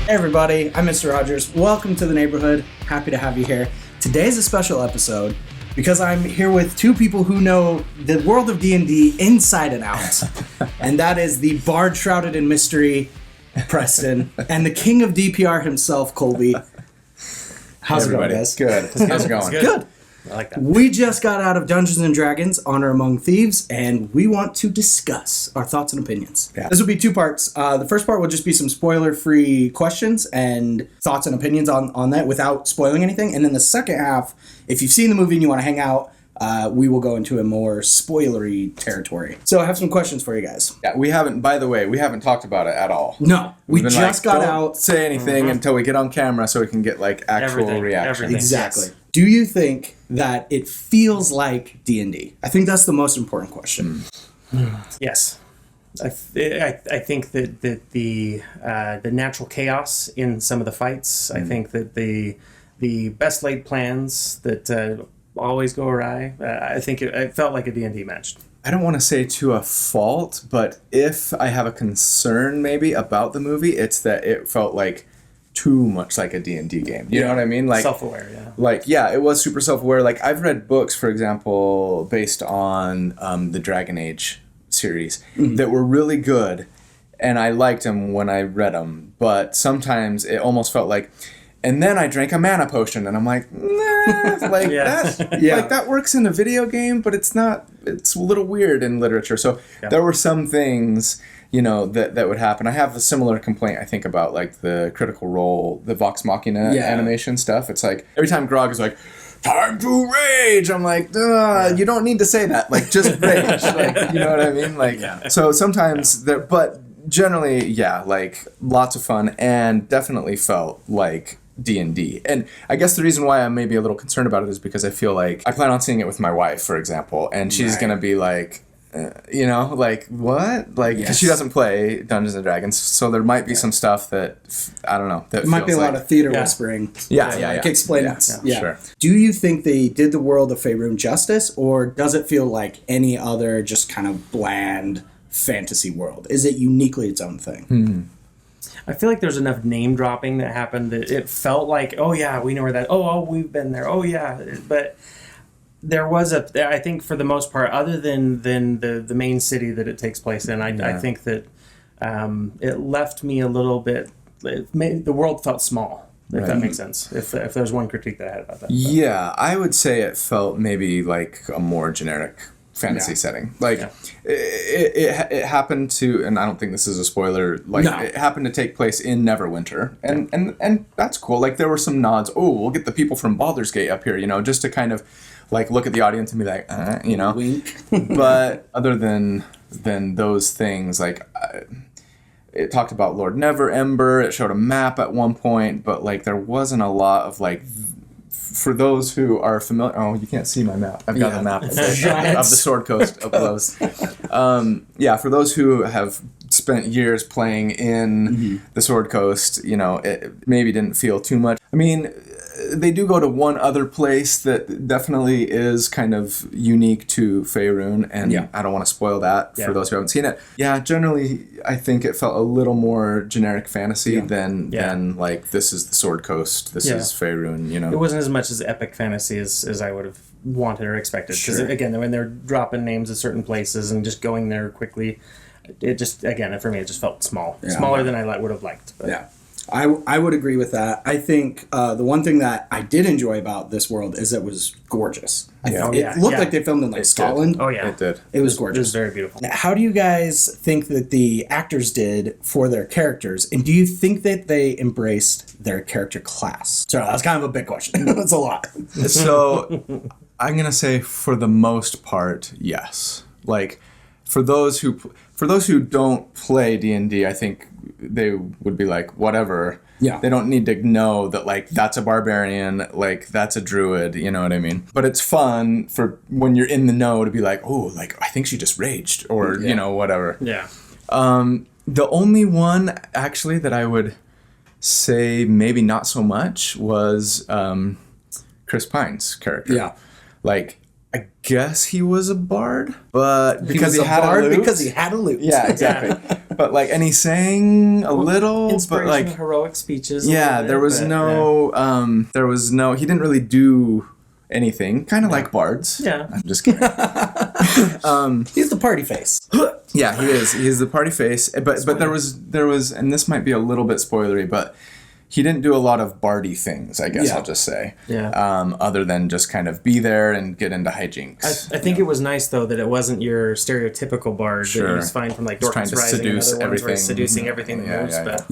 Hey everybody, I'm Mr. Rogers. Welcome to the neighborhood. Happy to have you here. Today's a special episode because I'm here with two people who know the world of D&D inside and out. And that is the bard shrouded in mystery, Preston, and the king of DPR himself, Colby. How's it going, guys? Good. How's it going? Good. I like that. We just got out of Dungeons and Dragons, Honor Among Thieves, and we want to discuss our thoughts and opinions. Yeah. This will be two parts. The first part will just be some spoiler-free questions and thoughts and opinions on that without spoiling anything. And then the second half, if you've seen the movie and you want to hang out, we will go into a more spoilery territory. So I have some questions for you guys. Yeah, we haven't talked about it at all. No, we just got don't out. Say anything until we get on camera so we can get like actual reactions. Everything. Exactly. Yes. Do you think that it feels like D&D? I think that's the most important question. Yes. I think that the natural chaos in some of the fights. I think that the best laid plans that always go awry. I think it felt like a D&D match. I don't want to say to a fault, but if I have a concern maybe about the movie, it's that it felt like too much like a D&D game. You know what I mean? Like Self-aware, yeah. Like, yeah, it was super self-aware. Like, I've read books, for example, based on the Dragon Age series that were really good, and I liked them when I read them, but sometimes it almost felt like, and then I drank a mana potion, and I'm like, nah, like, like, that works in a video game, but it's not, it's a little weird in literature. So there were some things, you know, that would happen. I have a similar complaint, I think, about, like, the Critical Role, the Vox Machina animation stuff. It's like, every time Grog is like, time to rage, I'm like, you don't need to say that. Like, just rage. Like, you know what I mean? Like, so sometimes, but generally, yeah, like, lots of fun, and definitely felt like D&D. And I guess the reason why I'm maybe a little concerned about it is because I feel like I plan on seeing it with my wife, for example, and she's going to be like, you know, like, what? Like, because she doesn't play Dungeons and Dragons, so there might be some stuff that, I don't know. That It might be a lot of theater whispering. Like, explain it. Yeah. Sure. Do you think they did the world of Faerun justice, or does it feel like any other just kind of bland fantasy world? Is it uniquely its own thing? I feel like there's enough name dropping that happened that it felt like, oh yeah, we know where that. Oh, we've been there. Oh yeah, but there was I think for the most part, other than the main city that it takes place in, I think that it left me a little bit. The world felt small. If that makes sense. If there's one critique that I had about that. Yeah, I would say it felt maybe like a more generic fantasy setting. Like it happened to, and I don't think this is a spoiler, like it happened to take place in Neverwinter, and that's cool. Like there were some nods. Oh, we'll get the people from Baldur's Gate up here, you know, just to kind of like look at the audience and be like, you know. Wink. But other than those things, like it talked about Lord Neverember. It showed a map at one point, but like there wasn't a lot of like. For those who are familiar, you can't see my map. I've got the map of the Sword Coast up close. For those who have spent years playing in the Sword Coast, you know, it maybe didn't feel too much. I mean, they do go to one other place that definitely is kind of unique to Faerun, and I don't want to spoil that for those who haven't seen it. Yeah, generally, I think it felt a little more generic fantasy than like, this is the Sword Coast, this is Faerun, you know. It wasn't as much as epic fantasy as I would have wanted or expected. Because, again, when they're dropping names of certain places and just going there quickly, it just, again, for me, it just felt small. Yeah. Smaller than I would have liked. But. Yeah. I would agree with that. I think the one thing that I did enjoy about this world is it was gorgeous. It looked like they filmed in Scotland. Oh, yeah. It did. It was gorgeous. It was very beautiful. How do you guys think that the actors did for their characters? And do you think that they embraced their character class? Sorry, that's kind of a big question. That's a lot. So I'm going to say for the most part, yes. Like, for those who don't play D&D, I think they would be like, whatever. Yeah. They don't need to know that, like, that's a barbarian, like, that's a druid, you know what I mean? But it's fun for when you're in the know to be like, oh, like, I think she just raged, or, you know, whatever. Yeah. The only one, actually, that I would say maybe not so much was Chris Pine's character. Yeah. Like, I guess he was a bard, but because he had a lute. Because he had a lute. Yeah, exactly. but like, and he sang a little, but like heroic speeches. Yeah, there was no, he didn't really do anything. Kind of like bards. Yeah, I'm just kidding. He's the party face. Yeah, he is. He's the party face. But there was, and this might be a little bit spoilery, but he didn't do a lot of bardy things, I guess I'll just say. Yeah. Other than just kind of be there and get into hijinks. I think it was nice, though, that it wasn't your stereotypical bard that you find from like Dorcas Rising and other ones where he's seducing everything that moves. But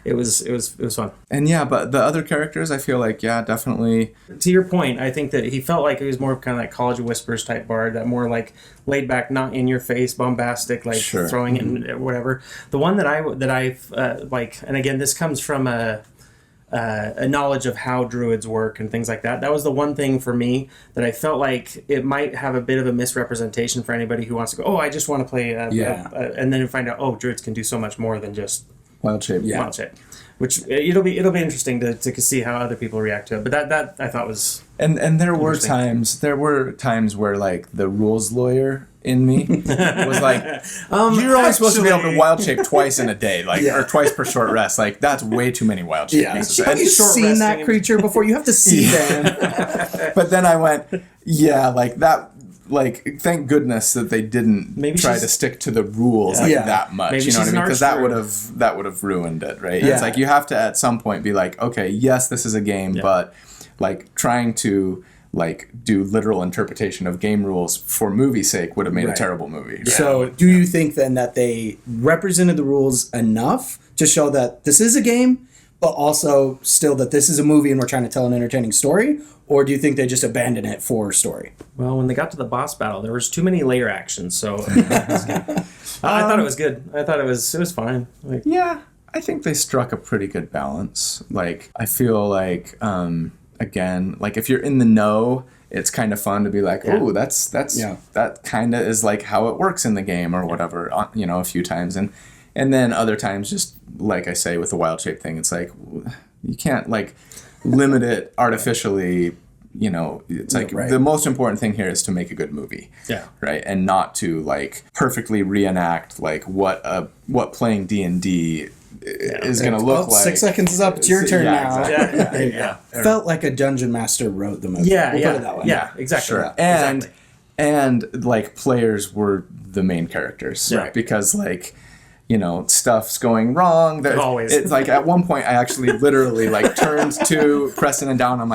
it was fun. And but the other characters, I feel like, definitely. To your point, I think that he felt like he was more of kind of like College of Whispers type bard, that more like laid back, not in your face, bombastic, like throwing it and whatever. The one that I like, and again, this comes from a knowledge of how druids work and things like that. That was the one thing for me that I felt like it might have a bit of a misrepresentation for anybody who wants to go, oh, I just want to play, and then find out, oh, druids can do so much more than just wild shape. Wild shape. Which it'll be interesting to see how other people react to it. But that I thought was and there were times where like the rules lawyer in me was like, you're only supposed to be able to wild shape twice in a day, like or twice per short rest. Like that's way too many wild shape pieces. Have you seen that creature before? You have to see them. But then I went, like that. Like, thank goodness that they didn't try to stick to the rules that much. Maybe you know what I mean? Because that would have ruined it, right? Yeah. It's like you have to at some point be like, okay, yes, this is a game, but like trying to like do literal interpretation of game rules for movie's sake would have made a terrible movie. Right? So, do you think then that they represented the rules enough to show that this is a game, but also still that this is a movie and we're trying to tell an entertaining story? Or do you think they just abandoned it for story? Well, when they got to the boss battle, there was too many layer actions, so I thought it was good. I thought it was fine. Like, I think they struck a pretty good balance. Like, I feel like, again, like if you're in the know, it's kind of fun to be like, oh, that's that kind of is like how it works in the game or whatever, a few times. And then other times, just like I say with the wild shape thing, it's like, you can't like limit it artificially. It's like the most important thing here is to make a good movie. Yeah. Right. And not to like perfectly reenact like what playing D&D is going to look like. 6 seconds is up. It's your turn now. Exactly. Felt like a dungeon master wrote the movie. Put it that way. Yeah, exactly. Sure. And like players were the main characters. Right. Because like, stuff's going wrong. Always. It's like at one point I actually literally like turned to Preston and Dallin. I'm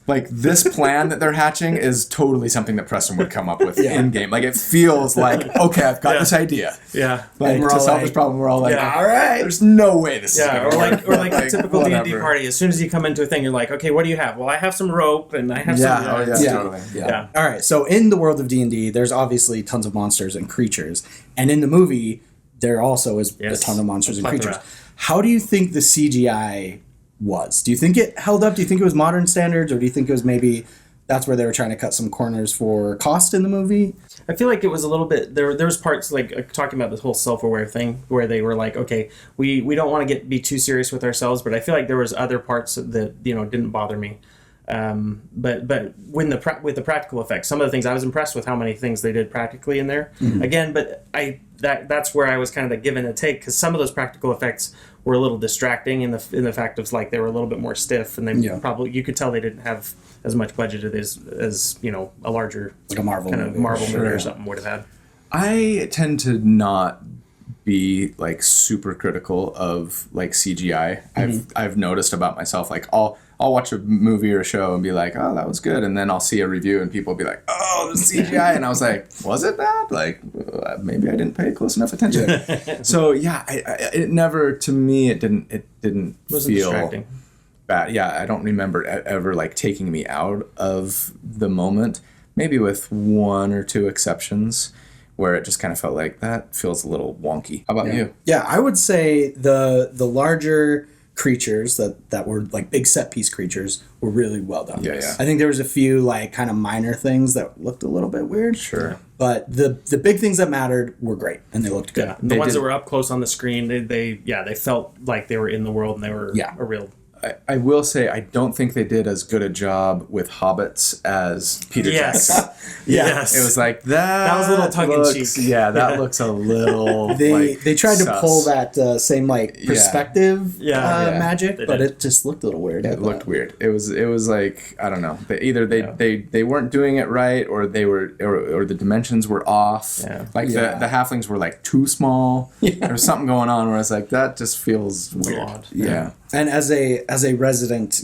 like this plan that they're hatching is totally something that Preston would come up with in game. Like it feels like, okay, I've got this idea. Yeah. Like to solve this problem, we're all like, all right, there's no way this is gonna work. Or like a typical D&D party. As soon as you come into a thing, you're like, okay, what do you have? Well, I have some rope and I have some. Totally. Yeah. All right. So in the world of D&D, there's obviously tons of monsters and creatures, and in the movie, there also is a ton of monsters and creatures. How do you think the CGI was? Do you think it held up? Do you think it was modern standards, or do you think it was maybe that's where they were trying to cut some corners for cost in the movie? I feel like it was a little bit there was parts like talking about this whole self-aware thing where they were like, okay, we don't want to be too serious with ourselves, but I feel like there was other parts that didn't bother me. But with the practical effects, some of the things I was impressed with how many things they did practically in there. Again, but that's where I was kind of the give and a take, because some of those practical effects were a little distracting in the fact of like they were a little bit more stiff, and they probably you could tell they didn't have as much budget as a larger like a Marvel kind of Marvel movie or something would have had. I tend to not be like super critical of like CGI. I've noticed about myself, like I'll watch a movie or a show and be like, oh, that was good, and then I'll see a review and people will be like, oh, the CGI, and I was like, was it bad? Like maybe I didn't pay close enough attention. So it never, to me, it didn't Wasn't feel distracting. bad. Yeah, I don't remember ever like taking me out of the moment. Maybe with one or two exceptions, where it just kind of felt like that feels a little wonky. How about you? Yeah, I would say the larger creatures that were like big set piece creatures were really well done. Yeah. I think there was a few like kind of minor things that looked a little bit weird. Sure. But the big things that mattered were great and they looked good. Yeah. The ones that were up close on the screen, they felt like they were in the world and they were a real I will say I don't think they did as good a job with hobbits as Peter Jackson. Yes. It was like that was a little tongue-in-cheek. Yeah, that looks a little They tried to sus. pull that same perspective magic, They but did. it just looked a little weird. It looked weird. It was like, I don't know. They weren't doing it right, or they were or the dimensions were off. Yeah. Like the halflings were like too small. Yeah. There was something going on where I was like, that just feels weird. odd. Yeah. And as a resident,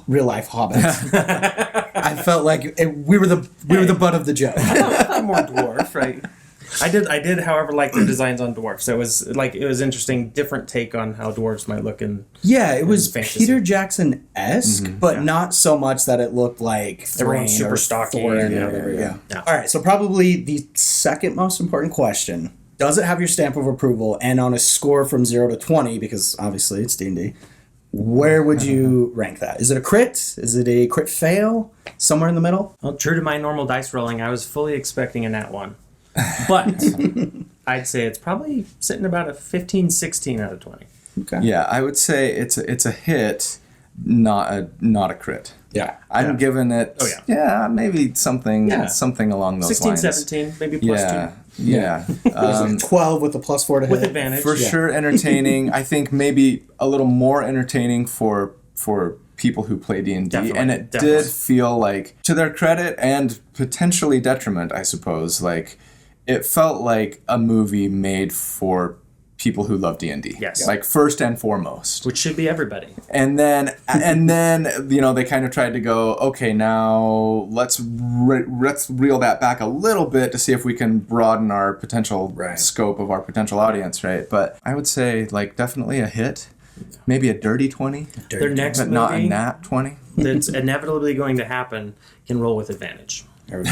real life hobbit, I felt like we were the butt of the joke. I'm more dwarf, right? I did, however, like the designs on dwarfs. So it was interesting, different take on how dwarves might look in. Yeah, it was fantasy. Peter Jackson-esque, but not so much that it looked like Everyone's Thrain super or stocky, Thorin yeah, or whatever. yeah. All right, so probably the second most important question: does it have your stamp of approval? And on a score from 0 to 20, because obviously it's D&D, where would you rank that? Is it a crit? Is it a crit fail? Somewhere in the middle? Well, true to my normal dice rolling, I was fully expecting a nat 1. But I'd say it's probably sitting about a 15, 16 out of 20. Okay. Yeah, I would say it's a hit, not a crit. Yeah. I'm giving it. Oh, yeah. Maybe something along those 16, lines. 17, maybe plus Yeah, 2. yeah. 12 with a +4 to With hit. advantage. For sure entertaining. I think maybe a little more entertaining for people who play D&D. Definitely, And it definitely. did feel like, to their credit and potentially detriment, I suppose, like it felt like a movie made for people who love D&D. Yes. Like first and foremost. Which should be everybody. And then they kind of tried to go, okay, now let's reel that back a little bit to see if we can broaden our potential scope of our potential audience, right? But I would say like definitely a hit, maybe a dirty 20, Their next but movie not a nat 20. that's inevitably going to happen can roll with advantage. There we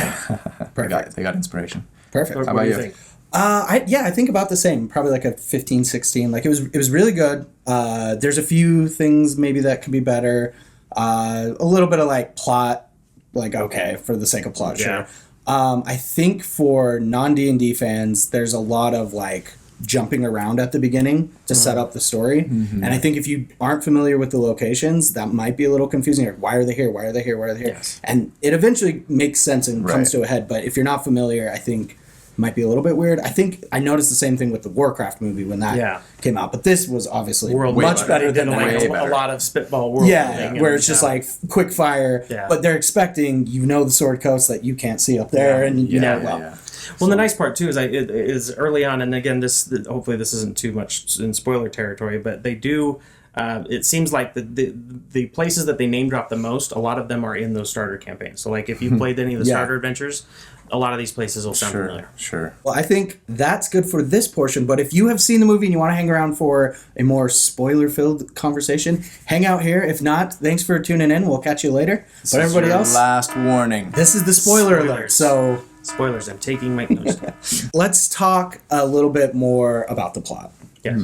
go. They got inspiration. Perfect. What about do you you? think? I think about the same. Probably like a 15, 16. Like it was really good. There's a few things maybe that could be better. A little bit of like plot, like okay, for the sake of plot, Yeah. sure. I think for non-D&D fans, there's a lot of like jumping around at the beginning to set up the story. And I think if you aren't familiar with the locations, that might be a little confusing. Like, why are they here? Why are they here? Why are they here? Yes. And it eventually makes sense and comes Right. to a head. But if you're not familiar, I think might be a little bit weird. I think I noticed the same thing with the Warcraft movie when that came out, but this was obviously World much better They than did that. like Way a better. lot of spitball world Yeah, building where and, it's just like quick fire, Yeah. but they're expecting the sword coast that you can't see up there, and you know well. Well, the nice part too is early on, and again, hopefully this isn't too much in spoiler territory, but they do. It seems like the places that they name drop the most, a lot of them are in those starter campaigns. So, like if you played any of the starter adventures, a lot of these places will sound familiar. Sure. Well, I think that's good for this portion, but if you have seen the movie and you want to hang around for a more spoiler-filled conversation, hang out here. If not, thanks for tuning in. We'll catch you later. But everybody else, Last warning. this is the spoiler alert. Spoilers. So Spoilers. I'm taking my notes. let's talk a little bit more about the plot. Yes.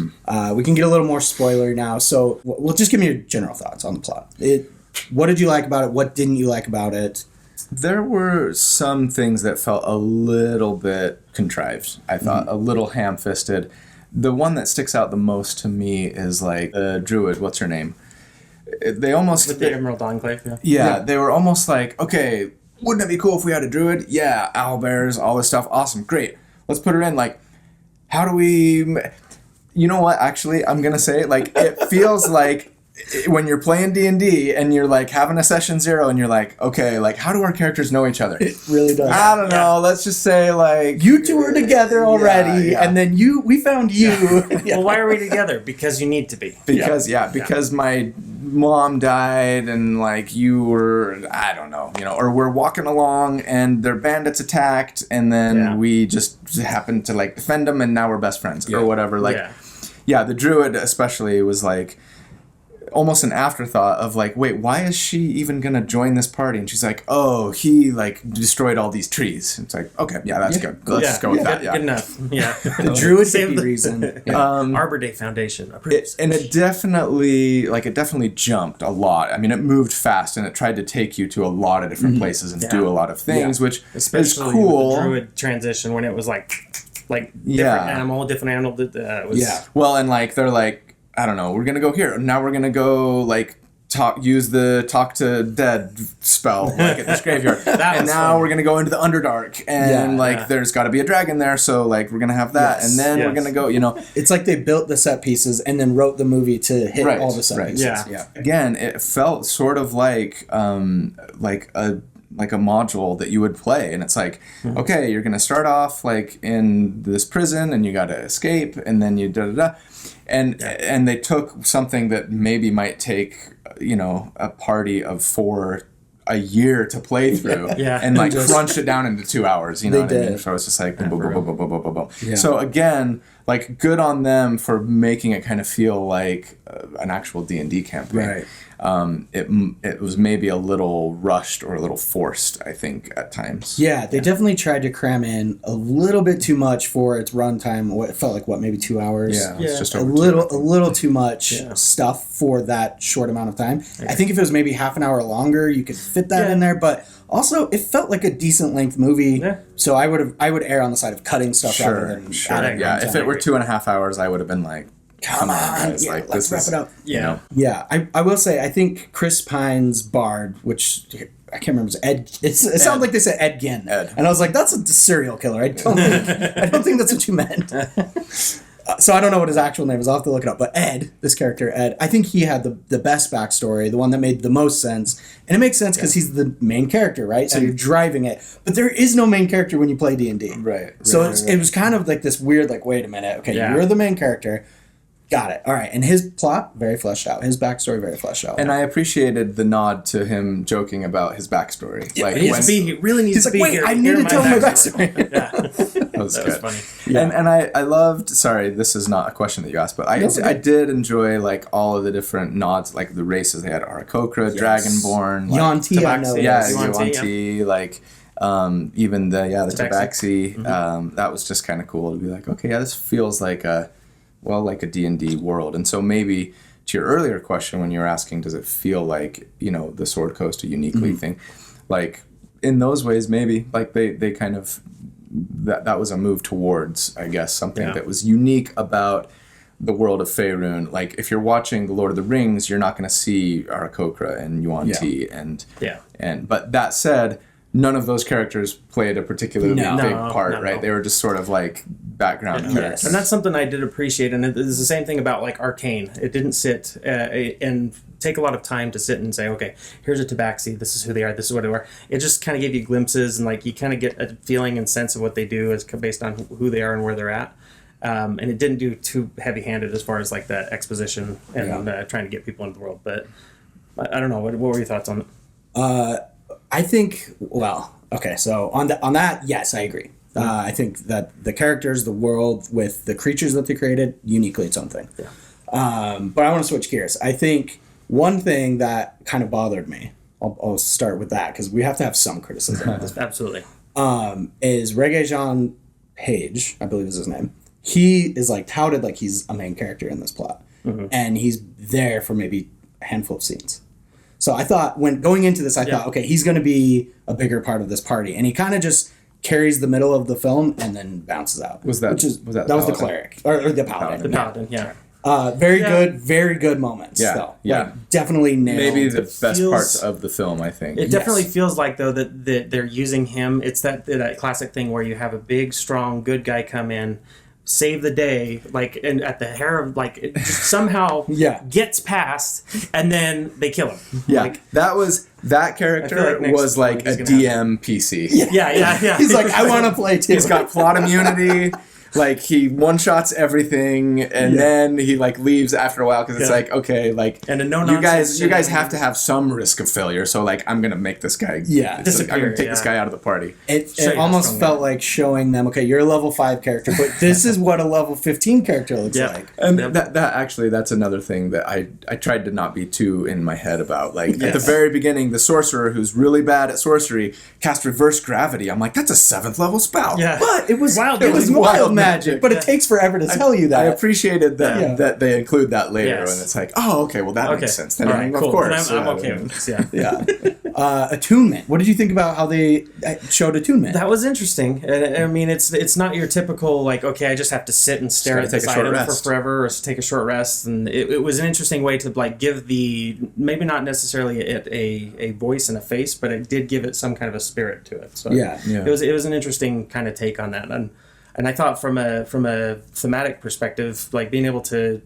We can get a little more spoiler now. So, well, just give me your general thoughts on the plot. What did you like about it? What didn't you like about it? There were some things that felt a little bit contrived. I thought a little ham-fisted. The one that sticks out the most to me is like the druid. What's her name? They almost With the Emerald Enclave. Yeah. yeah, they were almost like, okay, wouldn't it be cool if we had a druid? Yeah, owlbears, all this stuff. Awesome, great. Let's put her in. Like, how do we? You know what? Actually, I'm gonna say like it feels like when you're playing D&D and you're like having a session 0 and you're like, okay, like how do our characters know each other? It really does. I don't know. Let's just say like You two were together already, yeah. and then we found you. Yeah. Well, why are we together? Because you need to be. because my mom died and like you were, I don't know, or we're walking along and their bandits attacked and then we just happened to like defend them and now we're best friends or whatever. Like, the druid especially was like almost an afterthought of like, wait, why is she even gonna join this party? And she's like, oh, he like destroyed all these trees. It's like, okay, that's good. Let's go with that. Good enough. Yeah. The druid Save hippie the- reason. Arbor Day Foundation approves. And it definitely jumped a lot. I mean, it moved fast and it tried to take you to a lot of different places and do a lot of things, which Especially is cool. with the druid transition when it was like different animal. Well, and like they're like, I don't know, we're gonna go here. Now we're gonna go like use the talk to dead spell like at this graveyard. And now we're gonna go into the Underdark, and there's got to be a dragon there, so like we're gonna have that, and then we're gonna go. It's like they built the set pieces and then wrote the movie to hit all the set pieces. Yeah. Again, it felt sort of like a module that you would play, and it's like, okay, you're gonna start off like in this prison, and you got to escape, and then you and they took something that maybe might take a party of 4 a year to play through, and like crunched it down into 2 hours. You know what I mean? So it's just like boom, boom, boom, boom, boom, boom, boom, boom. Yeah. So again, like good on them for making it kind of feel like an actual D&D campaign. Right. It was maybe a little rushed or a little forced, I think, at times. Yeah, they definitely tried to cram in a little bit too much for its runtime. It felt like maybe 2 hours. Yeah, it's just a little too much stuff for that short amount of time. I think if it was maybe half an hour longer, you could fit that in there. But also, it felt like a decent length movie. Yeah. So I would err on the side of cutting stuff rather than adding. Yeah, if it were 2.5 hours, I would have been like, come on, guys. Yeah, like, let's wrap it up. Yeah. Yeah, I will say, I think Chris Pine's Bard, which I can't remember, it sounded like they said Ed Gein. Ed. And I was like, that's a serial killer. I don't think that's what you meant. So I don't know what his actual name is. I'll have to look it up. But Ed, this character, Ed, I think he had the best backstory, the one that made the most sense. And it makes sense because he's the main character, right? So you're driving it. But there is no main character when you play D&D. Right. So it was kind of like this weird, like, wait a minute. Okay, you're the main character. Got it. All right. And his plot, very fleshed out. His backstory, very fleshed out. And I appreciated the nod to him joking about his backstory. Yeah, like, he really needs to be wait, here. I need to tell my backstory. That was good. Funny. Yeah. And I loved, sorry, this is not a question that you asked, but I did enjoy like all of the different nods, like the races. They had Aarakocra, Dragonborn. Yuan-ti, I know. Yeah, Yuan-ti, like... even the Tabaxi, that was just kind of cool to be like, okay, this feels like a D&D world. And so maybe to your earlier question when you were asking, does it feel like, the Sword Coast a uniquely thing? Like in those ways, maybe like they kind of, that was a move towards, I guess, something that was unique about the world of Faerun. Like if you're watching The Lord of the Rings, you're not going to see Aarakocra and Yuan-ti but that said, none of those characters played a particularly big part, right? They were just sort of like background characters. And that's something I did appreciate. And it's the same thing about like Arcane. It didn't sit and take a lot of time to sit and say, okay, here's a Tabaxi. This is who they are. This is what they are. It just kind of gave you glimpses and like you kind of get a feeling and sense of what they do as based on who they are and where they're at. And it didn't do too heavy-handed as far as like that exposition and trying to get people into the world. But I don't know. What were your thoughts on it? I think, so on that, yes, I agree. I think that the characters, the world, with the creatures that they created, uniquely its own thing. Yeah. But I want to switch gears. I think one thing that kind of bothered me, I'll start with that, because we have to have some criticism of this. Absolutely. Is Regé-Jean Page, I believe is his name. He is like touted like he's a main character in this plot. Mm-hmm. And he's there for maybe a handful of scenes. So I thought, when going into this, I thought, okay, he's going to be a bigger part of this party. And he kind of just carries the middle of the film and then bounces out. Was that the cleric. Or the paladin. The paladin, yeah. Very good moments, though. Yeah. Like, definitely nailed. Maybe the best parts of the film, I think. It definitely feels like, though, that they're using him. It's that classic thing where you have a big, strong, good guy come in, save the day, like, and at the hair of, like, it just somehow gets past, and then they kill him. Yeah, like, that character was like a DM PC. Yeah. He's like, I want to play too. He's got plot immunity. Like he one-shots everything, and then he like leaves after a while because it's like, okay, like, and you guys have to have some risk of failure. So like, I'm gonna make this guy disappear. I'm gonna take this guy out of the party. It almost felt like showing them, okay, you're a level 5 character, but this is what a level 15 character looks like. And that's another thing that I tried to not be too in my head about. Like at the very beginning, the sorcerer who's really bad at sorcery cast reverse gravity. I'm like, that's a 7th level spell. Yeah, but it was wild magic, but it takes forever to tell you that. I appreciated that Yeah. that they include that later, Yes. and it's like, oh, okay, well that makes sense. Then, All right, of cool. course, Then I'm okay with this. Yeah. Yeah. Attunement. What did you think about how they showed attunement? That was interesting. I mean, it's not your typical like, okay, I just have to sit and stare at take this a short item for rest. forever, or take a short rest, and it was an interesting way to like give the maybe not necessarily a voice and a face, but it did give it some kind of a spirit to it. So Yeah. it was an interesting kind of take on that, and I thought from a thematic perspective, like being able to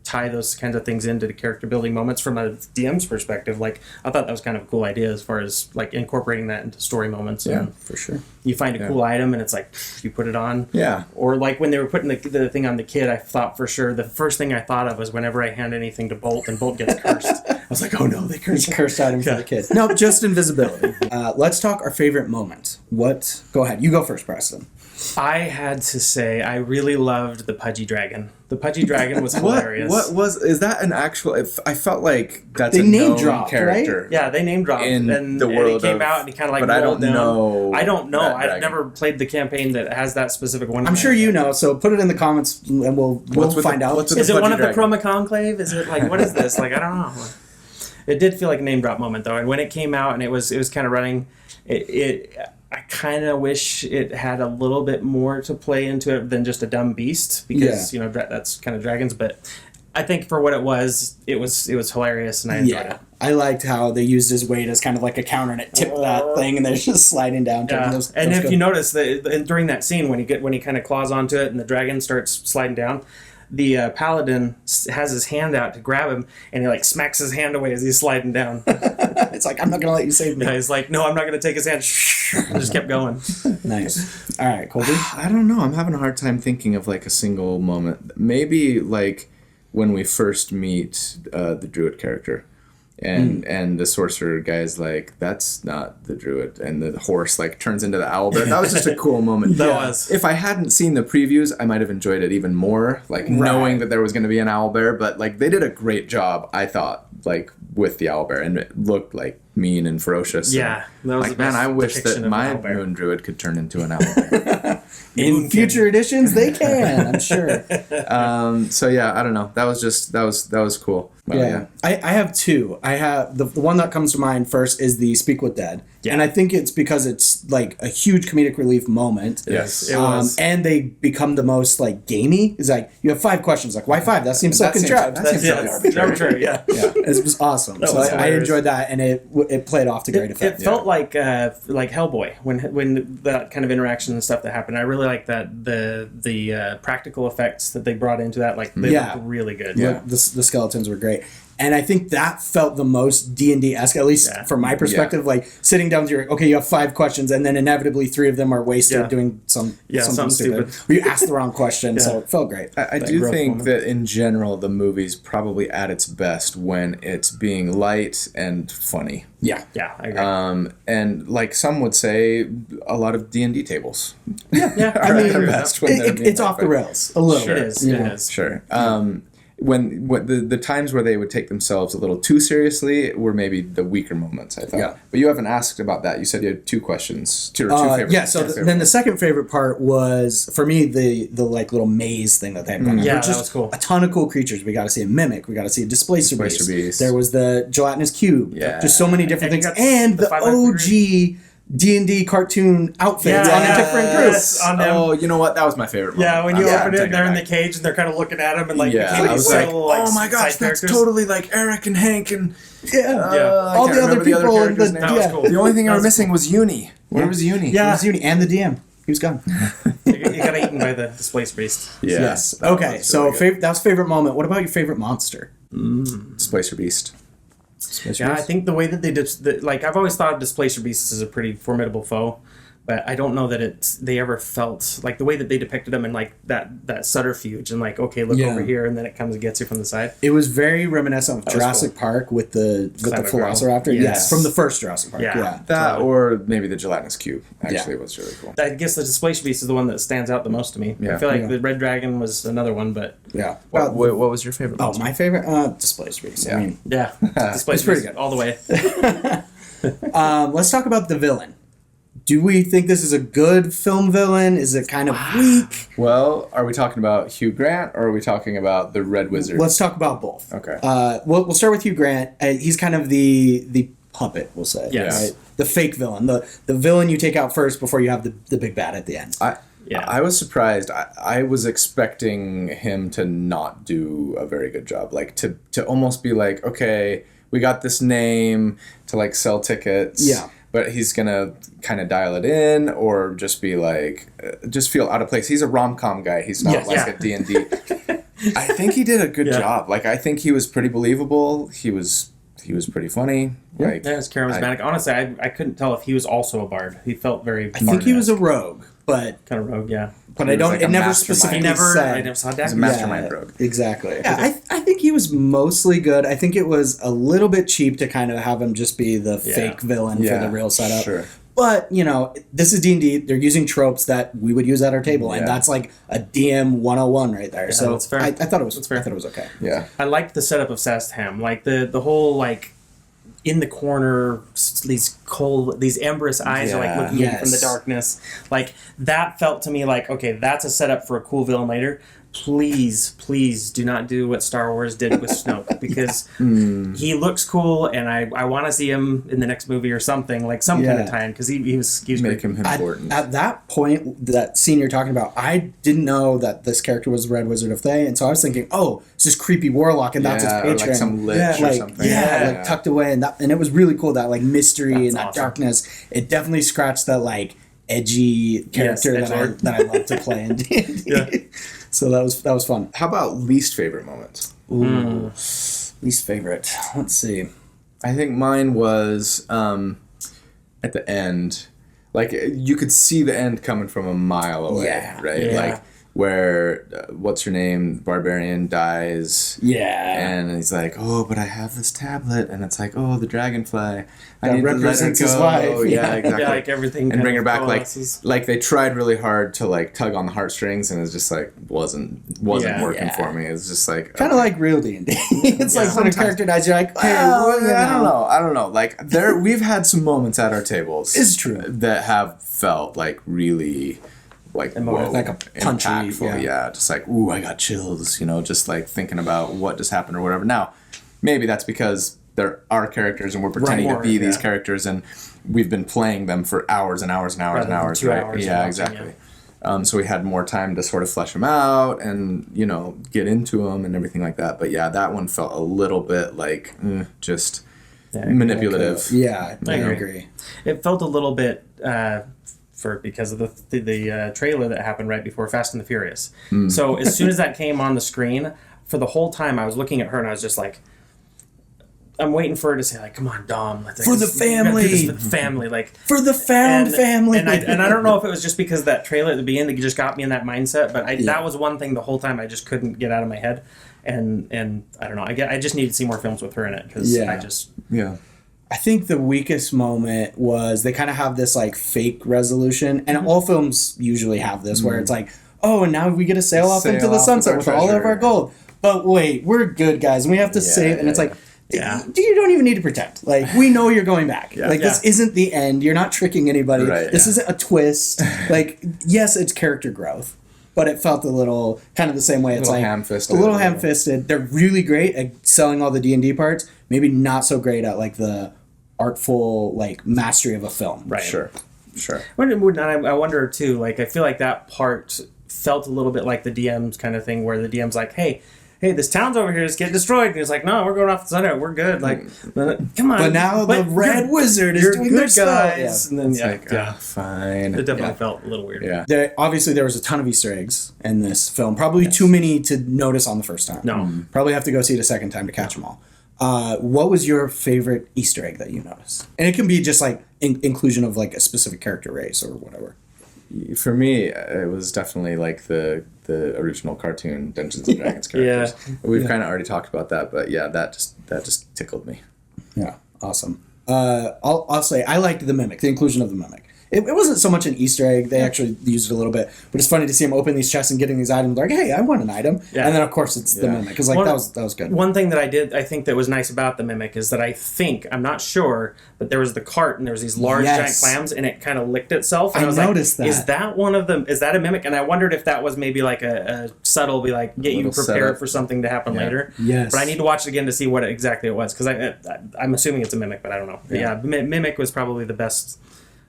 tie those kinds of things into the character building moments from a DM's perspective, like I thought that was kind of a cool idea as far as like incorporating that into story moments. Yeah, And for sure. you find a cool item and it's like you put it on. Yeah. Or like when they were putting the thing on the kid, I thought for sure the first thing I thought of was whenever I hand anything to Bolt and Bolt gets cursed. I was like, oh no, they cursed. Cursed item for the kid. No, just invisibility. Let's talk our favorite moment. What? Go ahead. You go first, Preston. I had to say I really loved the Pudgy Dragon. The Pudgy Dragon was hilarious. Is that an actual? I felt like that's They a name known dropped, character. right? Yeah, they name dropped In and the world he came of- out and he kind of like but I rolled don't down. know I don't know. that I've dragon. never played the campaign that has that specific one. I'm sure you know, so put it in the comments and we'll What's with find the- out. what's with Is it Pudgy one of the Dragon? Chroma Conclave? Is it like what is this? Like I don't know. It did feel like a name drop moment though, and when it came out and it was kind of running, I kind of wish it had a little bit more to play into it than just a dumb beast because that's kind of dragons. But I think for what it was hilarious and I enjoyed it. I liked how they used his weight as kind of like a counter and it tipped that thing and they're just sliding down. Yeah. Those And if good. you notice that during that scene when he kind of claws onto it and the dragon starts sliding down, the paladin has his hand out to grab him and he like smacks his hand away as he's sliding down. It's like, I'm not going to let you save me. Yeah, he's like, no, I'm not going to take his hand. And just kept going. Nice. All right, Colby. I don't know. I'm having a hard time thinking of like a single moment. Maybe like when we first meet the druid character, and the sorcerer guy's like, "That's not the druid," and the horse like turns into the owlbear. That was just a cool moment. That was. If I hadn't seen the previews, I might have enjoyed it even more, like knowing that there was going to be an owlbear. But like they did a great job, I thought, like with the owlbear, and it looked like mean and ferocious. Yeah, that was like the man, best I wish depiction that of my an owlbear. moon druid could turn into an owlbear. In future editions, they can, I'm sure. So yeah, I don't know. That was cool. Well, Yeah. I have two. I have the one that comes to mind first is the Speak with Dead. Yeah. And I think it's because it's like a huge comedic relief moment. Yes. It was. And they become the most like gamey. It's like you have 5 questions. Like why 5? That seems so That seems- contrived. that seems really it's arbitrary. Yeah. Yeah. It was awesome. That So was I hilarious. enjoyed that, and it played off to great effect. It felt like Hellboy when that kind of interaction and stuff that happened. I really like that the practical effects that they brought into that. Like they Yeah. looked really good. Yeah. The skeletons were great. And I think that felt the most D&D-esque, at least from my perspective. Like sitting down with your, okay, you have 5 questions, and then inevitably 3 of them are wasted doing something stupid. Or you asked the wrong question, so it felt great. I That do growth think moment. that in general the movie's probably at its best when it's being light and funny. Yeah. Yeah, I agree. And like some would say, a lot of D&D tables. Yeah, are I at mean, their best when they're being It's off the light. rails a little It bit. is. you It know. is. Sure. When the times where they would take themselves a little too seriously were maybe the weaker moments, I thought. Yeah. But you haven't asked about that. You said you had 2 questions. Two favorite. Yeah, so then the second favorite part was, for me, the like little maze thing that they had going on. Yeah, Which that is was cool. A ton of cool creatures. We got to see a mimic. We got to see a displacer beast. Beast. There was the gelatinous cube. Yeah. Just so many different And you things. got And the the 500 OG D&D cartoon outfits on the different groups. on them. Oh, you know what? That was my favorite. Yeah, moment. when you I'm open it, taking and they're in the back. cage, and they're kind of looking at him, and like Yeah, became I was these like, little, like, oh my gosh, side that's characters. totally like Eric and Hank and Yeah. I All can't the other remember people in characters' the names. That was cool. The only thing I That was was missing was Uni. Where was Uni? It was Uni and the DM. He was gone. You got eaten by the displaced beast. Yeah. Yes. that Okay, was so really good. that's favorite moment. What about your favorite monster? Displacer Beast. Yeah, I think the way that they did, like I've always thought of Displacer Beasts as a pretty formidable foe, but I don't know that they ever felt like the way that they depicted them in like that subterfuge and like, okay, look Yeah. over here, and then it comes and gets you from the side. It was very reminiscent of was Jurassic Park with the Climate Velociraptor. Ground. Yes, Yes. from the first Jurassic Park. Yeah. Yeah. That or maybe the gelatinous cube actually Yeah. was really cool. I guess the Displacer Beast is the one that stands out the most to me. Yeah. I feel like Yeah. the Red Dragon was another one, but Yeah. What was your favorite? Oh, my favorite Displacer Beast. Yeah. I mean, yeah, Displacer pretty Beast good. all the way. let's talk about the villain. do we think this is a good film villain? Is it kind of weak? Well, are we talking about Hugh Grant or are we talking about the Red Wizard? Let's talk about both. Okay. We'll start with Hugh Grant. He's kind of the puppet, we'll say. Yes. Right? The fake villain. The villain you take out first before you have the big bad at the end. I was surprised. I was expecting him to not do a very good job. Like to almost be like, okay, we got this name to like sell tickets. Yeah. But he's gonna kind of dial it in, or just be like, just feel out of place. He's a rom-com guy. He's not a D&D. I think he did a good job. Like I think he was pretty believable. He was pretty funny. Like, yeah, it's charismatic. Honestly, I couldn't tell if he was also a bard. He felt very. I think he was a rogue, but kind of rogue. Yeah, but I don't. like it a never mastermind. specifically I said. never saw he's a that. mastermind rogue. Exactly. Yeah, I think he was mostly good. I think it was a little bit cheap to kind of have him just be the fake villain for the real setup. Sure. But, this is D&D. They're using tropes that we would use at our table, and that's like a DM 101 right there. So that's fair. I thought it was fair. I thought it was okay. Yeah. I liked the setup of Sastham, like the whole like in the corner, these amberous eyes are like looking in from the darkness. Like that felt to me like, okay, that's a setup for a cool villain later. Please do not do what Star Wars did with Snoke, because he looks cool and I want to see him in the next movie or something, like some kind of time, because he was make him important. At that point, that scene you're talking about, I didn't know that this character was the Red Wizard of Thay, and so I was thinking, oh, it's this creepy warlock, and that's his patron. Like some lich or something. Like tucked away, and it was really cool, that like mystery that's and that awesome. Darkness. It definitely scratched that like edgy character that I love to play in D&D. So that was fun. How about least favorite moments? Ooh, least favorite. Let's see. I think mine was at the end. Like, you could see the end coming from a mile away, right? Yeah. Like, where, what's her name? Barbarian dies. Yeah. And he's like, oh, but I have this tablet. And it's like, oh, the dragonfly. I need represents to let his her go. wife. Yeah, exactly. Yeah, like everything. And bring her back. coalesces. Like they tried really hard to like tug on the heartstrings, and it's just like wasn't working for me. It's just like kind of like real D&D. It's like when a character dies, you're like, hey, I don't know. Like we've had some moments at our tables. It's true. That have felt like really like whoa, like a punchy, impactful. Just like, ooh, I got chills. Just like thinking about what just happened or whatever. Now, maybe that's because they're our characters and we're pretending to be these characters, and we've been playing them for hours and hours and hours and hours, 2 right? hours Yeah, exactly. So we had more time to sort of flesh them out and get into them and everything like that. But yeah, that one felt a little bit like just manipulative. Okay. Yeah, I agree. It felt a little bit because of the trailer that happened right before Fast and the Furious. So as soon as that came on the screen, for the whole time I was looking at her and I was just like, I'm waiting for her to say like, "Come on, Dom, for the family, for the family, like for the found family." And I don't know if it was just because of that trailer at the beginning that just got me in that mindset, but that was one thing the whole time I just couldn't get out of my head, and I don't know, I just need to see more films with her in it because I think the weakest moment was they kind of have this like fake resolution, and all films usually have this where it's like, oh, and now we get to sail off into the sunset with all of our gold. But wait, we're good guys, and we have to save, and it's like. Yeah. You don't even need to pretend. Like, we know you're going back. This isn't the end. You're not tricking anybody. Right, this isn't a twist. Like, yes, it's character growth, but it felt a little kind of the same way. It's like ham-fisted. A little ham-fisted. They're really great at selling all the D&D parts. Maybe not so great at like the artful like mastery of a film. Right. Sure. I wonder too. Like, I feel like that part felt a little bit like the DM's kind of thing, where the DM's like, hey, this town's over here is getting destroyed. And he's like, no, we're going off the sunset. We're good. Like, come on. But now the Red Wizard is doing their stuff. Guys. And then, it's fine. It definitely felt a little weird. Yeah. There was a ton of Easter eggs in this film. Probably too many to notice on the first time. No. Probably have to go see it a second time to catch them all. What was your favorite Easter egg that you noticed? And it can be just like inclusion of like a specific character race or whatever. For me, it was definitely like the original cartoon Dungeons and Dragons characters. We've kind of already talked about that, but yeah, that just tickled me. Yeah, awesome. I'll say I liked the inclusion of the mimic. it wasn't so much an Easter egg. They actually used it a little bit, but it's funny to see him open these chests and getting these items. Like, hey, I want an item, and then of course it's the mimic. Because like that was good. One thing that I think that was nice about the mimic is that I'm not sure, but there was the cart and there was these large giant clams, and it kind of licked itself. And I noticed that. Is that one of them? Is that a mimic? And I wondered if that was maybe like a subtle, be like get you prepared for something to happen later. Yes. But I need to watch it again to see what exactly it was, because I'm assuming it's a mimic, but I don't know. Yeah, mimic was probably the best,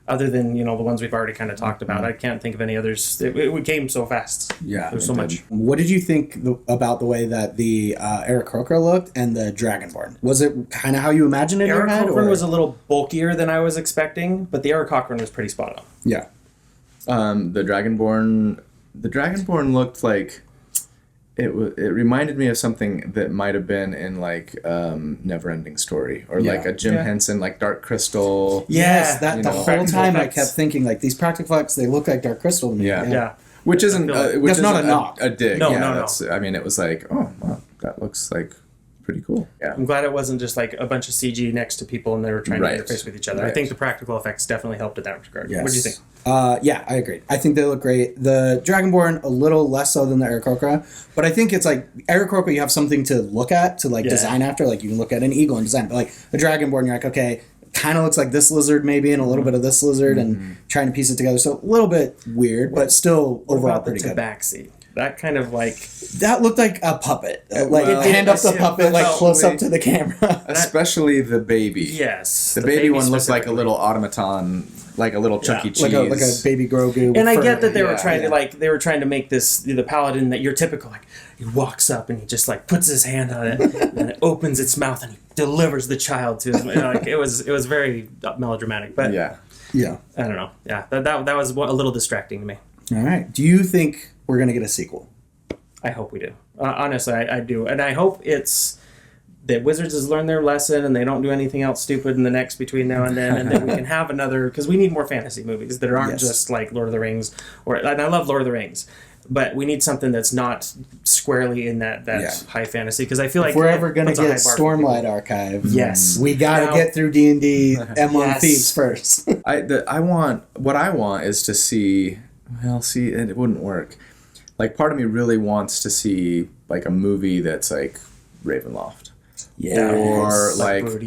other than the ones we've already kind of talked about. I can't think of any others. It came so fast. Yeah, there's so much. What did you think about the way that the Aarakocra looked and the Dragonborn? Was it kind of how you imagined it in your head? Aarakocra was a little bulkier than I was expecting, but the Aarakocra was pretty spot on. Yeah. The Dragonborn looked like it reminded me of something that might have been in like Neverending Story or like a Jim Henson like Dark Crystal. Yes, that the whole time I kept thinking like these practical effects, they look like Dark Crystal to me. Yeah. Which isn't that's not a knock. A dig. No. I mean, it was like, oh, wow, that looks like pretty cool. Yeah. I'm glad it wasn't just like a bunch of CG next to people and they were trying to interface with each other. I think the practical effects definitely helped in that regard. Yes. What do you think? Yeah, I agree. I think they look great. The Dragonborn a little less so than the Aarakocra, but I think it's like Aarakocra you have something to look at to like design after. Like you can look at an eagle and design, but like a Dragonborn you're like, okay, kind of looks like this lizard maybe and a little bit of this lizard and trying to piece it together. So a little bit weird, but still overall pretty good. Tabaxi? That kind of like... That looked like a puppet. Hand up the puppet like close up to the camera. Especially the baby. Yes. The baby one looks like a little automaton, like a little Chuck E. Cheese. Like a baby Grogu. And I get that they were trying to they were trying to make this the paladin that you're typical, like he walks up and he just like puts his hand on it and it opens its mouth and he delivers the child to his like it was very melodramatic, but yeah I don't know, that was a little distracting to me. All right, do you think we're gonna get a sequel? I hope we do. Honestly, I do, and I hope it's that Wizards has learned their lesson and they don't do anything else stupid in the next between now and then, and that we can have another, because we need more fantasy movies that aren't just like Lord of the Rings, and I love Lord of the Rings, but we need something that's not squarely in that high fantasy, because I feel like if we're ever going to get Stormlight Archive, we got to get through D&D M1 Thieves first. What I want is to see, it wouldn't work. Like part of me really wants to see like a movie that's like Ravenloft. Yeah,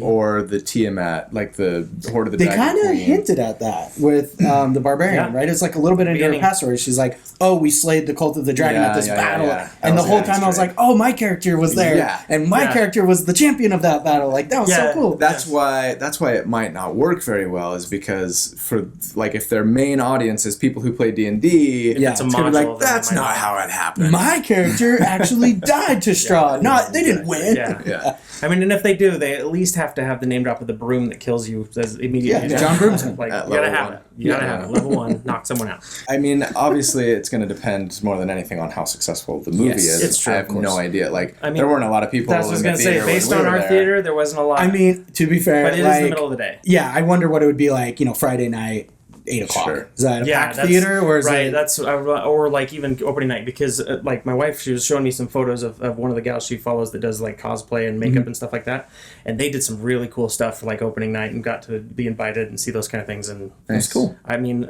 or the Tiamat, like the Horde of the Dragon. They kind of hinted at that with the Barbarian, right? It's like a little bit into her past story. She's like, "Oh, we slayed the Cult of the Dragon at this battle," and the whole time I was like, "Oh, my character was there, and my character was the champion of that battle." Like that was so cool. That's why it might not work very well, is because for like if their main audience is people who play D&D, it's gonna be like, that's not how it happened. My character actually died to Strahd. They didn't win. Yeah. I mean, and if they do, they at least have to have the name drop of the broom that kills you immediately. Yeah, John Broomsman. Like, you gotta have it. You gotta have it. Level 1, knock someone out. I mean, obviously, it's going to depend more than anything on how successful the movie is. It's true. I have no idea. Like, there weren't a lot of people in the theater. That's what I was going to say. Based on our theater, there wasn't a lot. I mean, to be fair, but it is the middle of the day. Yeah, I wonder what it would be like, Friday night. 8 o'clock. Sure. Is that a packed theater, or is it... That's or like even opening night, because like my wife, she was showing me some photos of one of the gals she follows that does like cosplay and makeup and stuff like that, and they did some really cool stuff for like opening night and got to be invited and see those kind of things, and that's cool. I mean,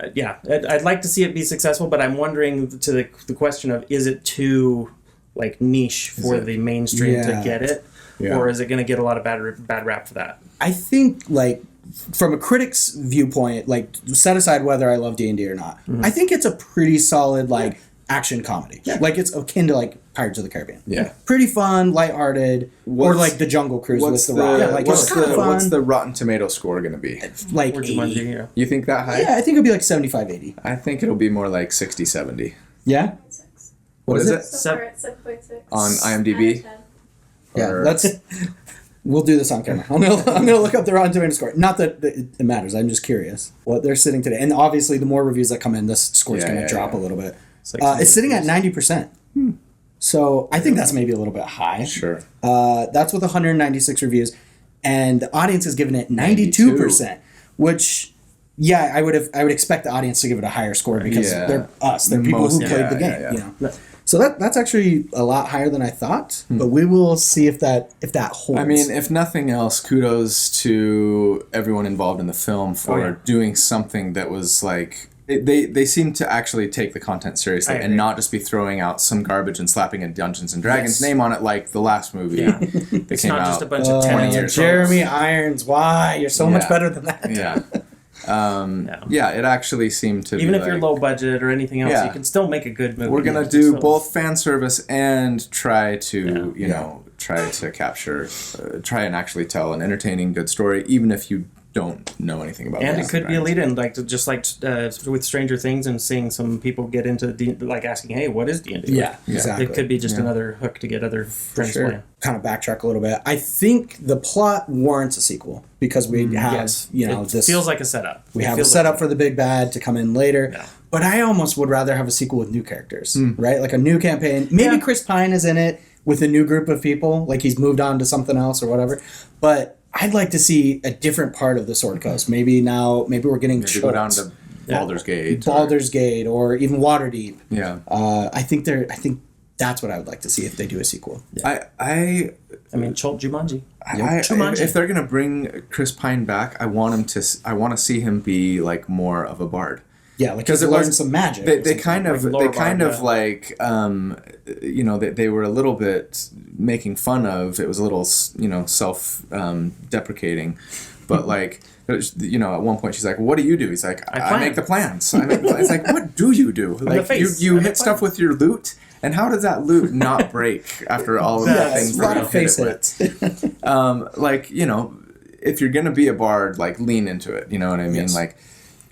I'd like to see it be successful, but I'm wondering to the question of, is it too like niche for the mainstream to get it, or is it going to get a lot of bad rap for that? I think like, from a critic's viewpoint, like set aside whether I love D&D or not, I think it's a pretty solid like action comedy. Like it's akin to like Pirates of the Caribbean. Yeah, pretty fun, lighthearted, or like the Jungle Cruise with the Rock. Like it's kind of fun. What's the Rotten Tomato score going to be? Like 80. You think that high? Yeah, I think it'll be like 75, 80. I think it'll be more like 60, 70. Yeah. What is it? So far it's 7.6 on IMDb. Yeah, we'll do this on camera. I'm gonna look up the Rotten Tomato score. Not that it matters. I'm just curious what they're sitting today. And obviously, the more reviews that come in, this score is going to drop a little bit. It's sitting at 90%. So I think that's maybe a little bit high. Sure. That's with 196 reviews, and the audience has given it 92%. Which, I would expect the audience to give it a higher score because they're us. They're people who played the game. You know. So that's actually a lot higher than I thought, but we will see if that holds. I mean, if nothing else, kudos to everyone involved in the film for doing something that was like they seem to actually take the content seriously and not just be throwing out some garbage and slapping a Dungeons and Dragons name on it like the last movie. Yeah. That It's came not out just a bunch of 10 years. Jeremy Irons, why? You're so much better than that. Yeah. It actually seemed to even be if you're low budget or anything else, you can still make a good movie. We're gonna do both fan service and try to try to capture, try and actually tell an entertaining, good story, even if you don't know anything about it. And it could be a lead-in, like just like with Stranger Things and seeing some people get into like asking, hey, what is D&D? Yeah, exactly. It could be just another hook to get other friends playing. Kind of backtrack a little bit. I think the plot warrants a sequel because we have, it feels like a setup. We have a setup for the big bad to come in later. Yeah. But I almost would rather have a sequel with new characters, right? Like a new campaign. Maybe Chris Pine is in it with a new group of people, like he's moved on to something else or whatever. But I'd like to see a different part of the Sword Coast. Maybe we're getting go down to Baldur's Gate. Gate or even Waterdeep. Yeah. I think that's what I would like to see if they do a sequel. Yeah. I mean, Jumanji. If they're gonna bring Chris Pine back, I want to see him be like more of a bard. Yeah, like because it learned some magic. They kind of like they were a little bit making fun of. It was a little self deprecating, but like at one point she's like, "What do you do?" He's like, "I make the plans." It's like, "What do you do?" Like you hit stuff with your loot. And how does that loot not break after all of the things that you hit it with? If you're gonna be a bard, like lean into it. You know what I mean? Yes. Like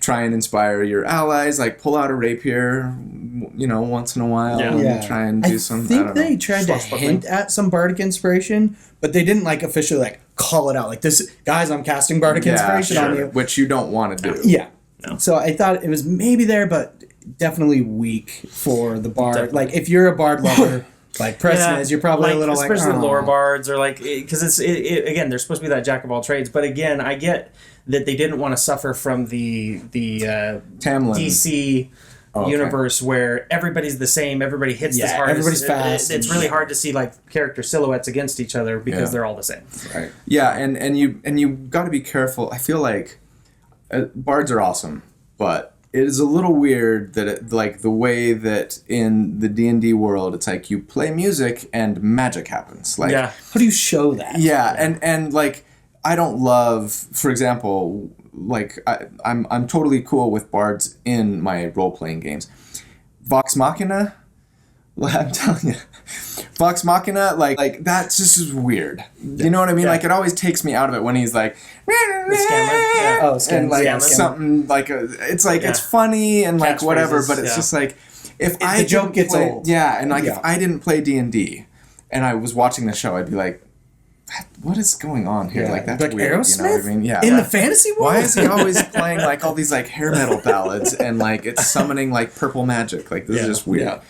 try and inspire your allies. Like pull out a rapier, once in a while. And try and do some. I think they tried to hint at some bardic inspiration, but they didn't like officially like call it out. Like this, guys, I'm casting bardic inspiration on you, which you don't want to do. Yeah. No. So I thought it was maybe there, but definitely weak for the bard. Definitely. Like if you're a bard lover like Preston is, you're probably a little especially lore bards or like because again they're supposed to be that jack of all trades. But again, I get that they didn't want to suffer from the DC universe where everybody's the same, everybody hits the hardest. Everybody's fast. It's really hard to see like character silhouettes against each other because they're all the same. Right. Yeah, and you got to be careful. I feel like bards are awesome, but it is a little weird that like the way that in the D&D world it's like you play music and magic happens. Like how do you show that? Yeah, and like I don't love, for example, like I'm totally cool with bards in my role playing games. Vox Machina, I'm telling you, Vox Machina, like that's just weird. You know what I mean? Yeah. Like it always takes me out of it when he's like, and like something like it's like it's funny and like whatever, but it's just like if the joke gets old. Yeah, and like if I didn't play D&D and I was watching the show, I'd be like, what is going on here? Like that's like weird. Aerosmith? You know what I mean? Yeah. In the fantasy world? Why is he always playing like all these like hair metal ballads and like it's summoning like purple magic? Like this is just weird.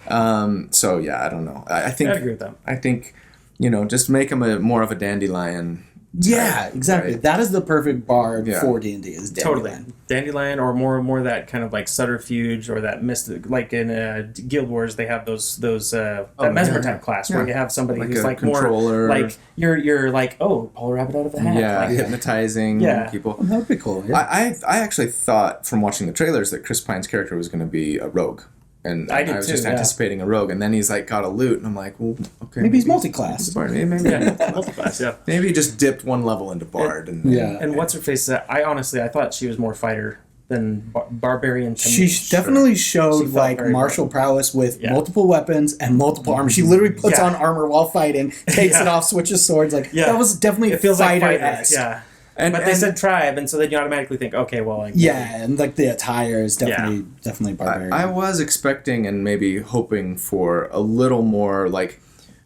Yeah. So yeah, I don't know. I think I agree with that. I think just make him more of a dandelion. Yeah, exactly. Right? That is the perfect bard for D&D. Is dandelion. Dandelion, or more that kind of like subterfuge or that mystic. Like in Guild Wars, they have those that mesmer type class where you have somebody who's like controller. More like you're like pull a rabbit out of a hat. Yeah, like, hypnotizing people. Oh, that'd be cool. Yeah. I actually thought from watching the trailers that Chris Pine's character was going to be a rogue. And I was just anticipating a rogue, and then he's like got a loot, and I'm like, well, okay. Maybe he's multi-class. Maybe multi-class, yeah. Maybe he just dipped one level into bard. And what's her face? I thought she was more fighter than barbarian. She definitely showed like martial prowess with multiple weapons and multiple armor. She literally puts on armor while fighting, takes it off, switches swords. Like that was definitely fighter-esque. Yeah. But they said tribe, and so then you automatically think, okay, well, like and like the attire is definitely barbarian. I was expecting and maybe hoping for a little more like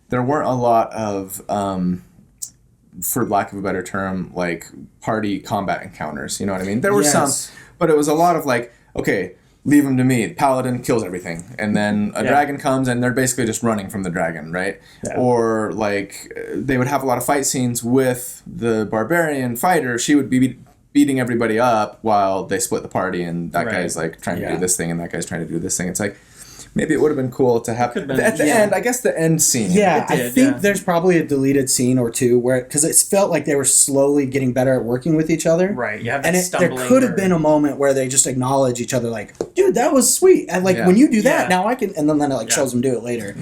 there weren't a lot of, for lack of a better term, like party combat encounters. You know what I mean? There were some, but it was a lot of like, okay, leave him to me. Paladin kills everything, and then a dragon comes, and they're basically just running from the dragon, right? Yeah. Or like they would have a lot of fight scenes with the barbarian fighter. She would be beating everybody up while they split the party, and that guy's like trying to do this thing, and that guy's trying to do this thing. It's like, maybe it would have been cool to have Could've been, at the yeah. end. I guess the end scene. Yeah, It did, I think yeah. there's probably a deleted scene or two where because it felt like they were slowly getting better at working with each other. Right. You have And that there stumbling. could have or- been a moment where they just acknowledge each other, like, "Dude, that was sweet," and like Yeah. when you do that, Yeah. now I can, and then it like Yeah. shows them do it later.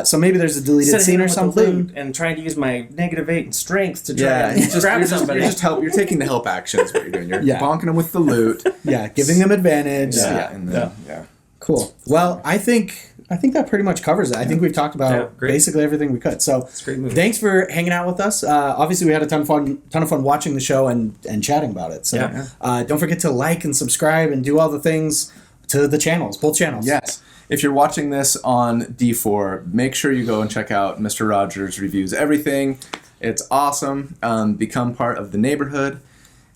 So maybe there's a deleted Instead of scene hitting or him with the something. loot and trying to use my -8 in strength to try Yeah, to grab somebody. you're taking the help action is what you're doing. You're Yeah. bonking them with the loot. Yeah, giving them advantage. Yeah, and then, yeah. Cool. Well, I think that pretty much covers it. I think we've talked Yeah, about great. basically everything we could. So It's a great movie. thanks for hanging out with us. Obviously, we had a ton of fun watching the show and chatting about it. So Yeah. don't forget to like and subscribe and do all the things to the channels, both channels. Yes. If you're watching this on D4, make sure you go and check out Mr. Rogers Reviews Everything. It's awesome. Become part of the neighborhood.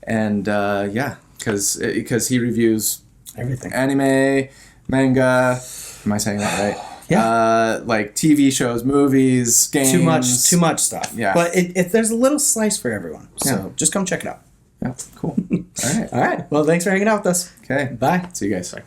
And because he reviews Everything. anime, manga. Am I saying that right? Yeah. Like TV shows, movies, games. Too much stuff. Yeah. But there's a little slice for everyone. So just come check it out. Yeah, cool. All right. All right. Well, thanks for hanging out with us. Okay. Bye. See you guys. Bye.